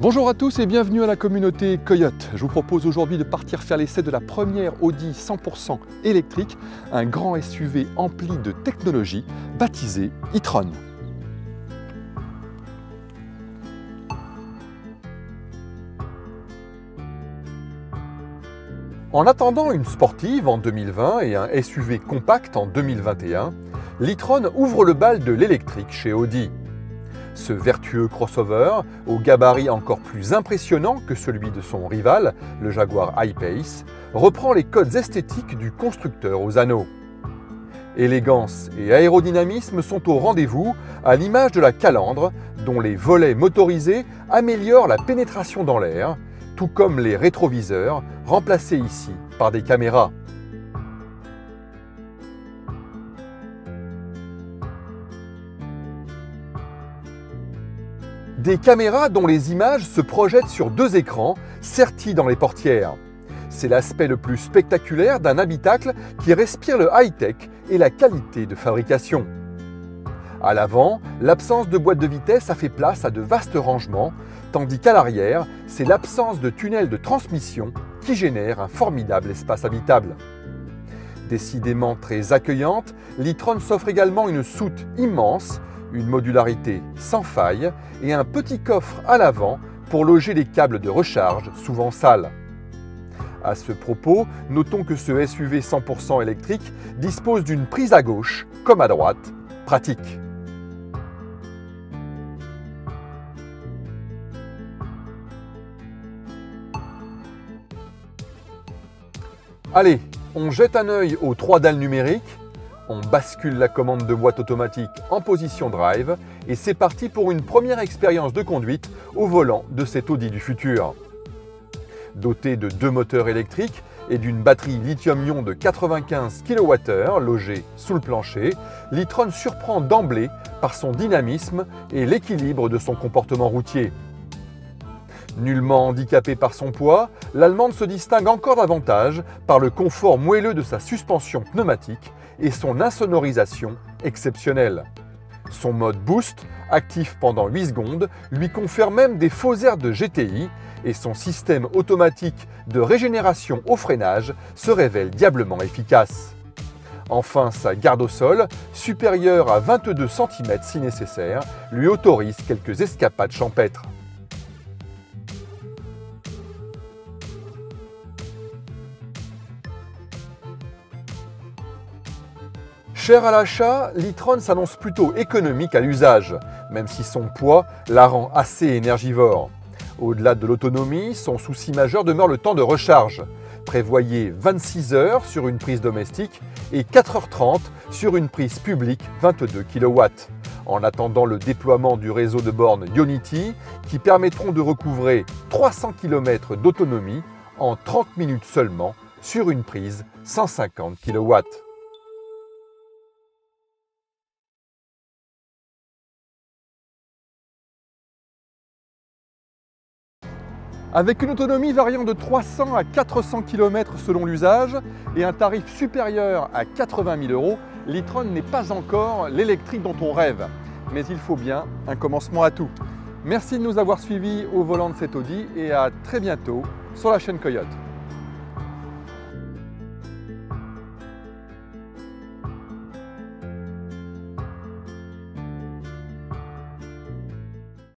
Bonjour à tous et bienvenue à la communauté Coyote. Je vous propose aujourd'hui de partir faire l'essai de la première Audi 100% électrique, un grand SUV empli de technologie baptisé e-tron. En attendant une sportive en 2020 et un SUV compact en 2021, l'e-tron ouvre le bal de l'électrique chez Audi. Ce vertueux crossover, au gabarit encore plus impressionnant que celui de son rival, le Jaguar I-Pace, reprend les codes esthétiques du constructeur aux anneaux. Élégance et aérodynamisme sont au rendez-vous, à l'image de la calandre, dont les volets motorisés améliorent la pénétration dans l'air, tout comme les rétroviseurs, remplacés ici par des caméras. Des caméras dont les images se projettent sur deux écrans sertis dans les portières. C'est l'aspect le plus spectaculaire d'un habitacle qui respire le high-tech et la qualité de fabrication. À l'avant, l'absence de boîte de vitesse a fait place à de vastes rangements, tandis qu'à l'arrière, c'est l'absence de tunnel de transmission qui génère un formidable espace habitable. Décidément très accueillante, l'e-tron s'offre également une soute immense, une modularité sans faille et un petit coffre à l'avant pour loger les câbles de recharge souvent sales. À ce propos, notons que ce SUV 100% électrique dispose d'une prise à gauche comme à droite, pratique. Allez, on jette un œil aux 3 dalles numériques. On bascule la commande de boîte automatique en position drive et c'est parti pour une première expérience de conduite au volant de cette Audi du futur. Doté de 2 moteurs électriques et d'une batterie lithium-ion de 95 kWh logée sous le plancher, l'e-tron surprend d'emblée par son dynamisme et l'équilibre de son comportement routier. Nullement handicapée par son poids, l'Allemande se distingue encore davantage par le confort moelleux de sa suspension pneumatique et son insonorisation exceptionnelle. Son mode Boost, actif pendant 8 secondes, lui confère même des faux airs de GTI et son système automatique de régénération au freinage se révèle diablement efficace. Enfin, sa garde au sol, supérieure à 22 cm si nécessaire, lui autorise quelques escapades champêtres. Cher à l'achat, l'e-tron s'annonce plutôt économique à l'usage, même si son poids la rend assez énergivore. Au-delà de l'autonomie, son souci majeur demeure le temps de recharge. Prévoyez 26 heures sur une prise domestique et 4h30 sur une prise publique 22 kW. En attendant le déploiement du réseau de bornes Ionity qui permettront de recouvrer 300 km d'autonomie en 30 minutes seulement sur une prise 150 kW. Avec une autonomie variant de 300 à 400 km selon l'usage et un tarif supérieur à 80 000 €, l'e-tron n'est pas encore l'électrique dont on rêve. Mais il faut bien un commencement à tout. Merci de nous avoir suivis au volant de cette Audi et à très bientôt sur la chaîne Coyote.